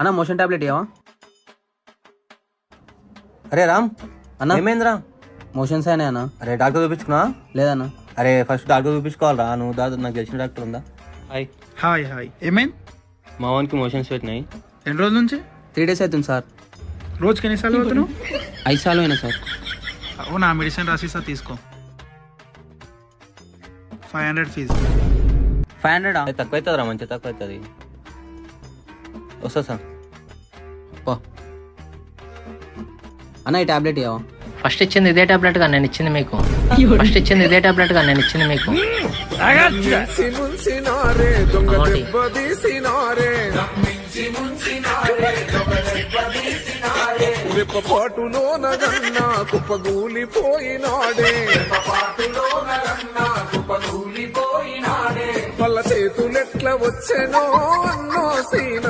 అన్న motion tablet ఇవ్వవా? అరే రామ్ అన్న ఏమైందిరా? మోషన్స్ అయినా అన్న. అరే డాక్టర్ చూపించుకున్నా? లేదన్న. అరే ఫస్ట్ డాక్టర్ చూపించుకోవాలరా. నువ్వు నాకు తెలిసిన డాక్టర్ ఉందా? హాయ్. Hi hi. ఏమైంది? మా వానికి మోషన్స్ పెట్టినాయి. ఎన్ని రోజుల నుంచి? 3 days అవుతుంది సార్. రోజుకి ఎన్నిసార్లు అవుతున్నావు? 5 సార్లు అయినా సార్. అవునా, మెడిసిన్ రాసిస్తా తీసుకో. 500 ఫీజు. 500 తక్కువ అవుతుందిరా, మంచి తక్కువ అవుతుంది. వస్తా సార్. అన్న ఈ టాబ్లెట్ ఇవ్వవా? ఫస్ట్ ఇచ్చింది ఇదే టాబ్లెట్ గా నేను ఇచ్చింది మీకు. ఫస్ట్ ఇచ్చింది ఇదే టాబ్లెట్ గా నేను ఇచ్చింది మీకు. రెప్పపాటులో నగన్నా కుప్పగూలిపోయినాడే, వాళ్ళ చేతులెట్ల వచ్చెనో అన్నో సీన.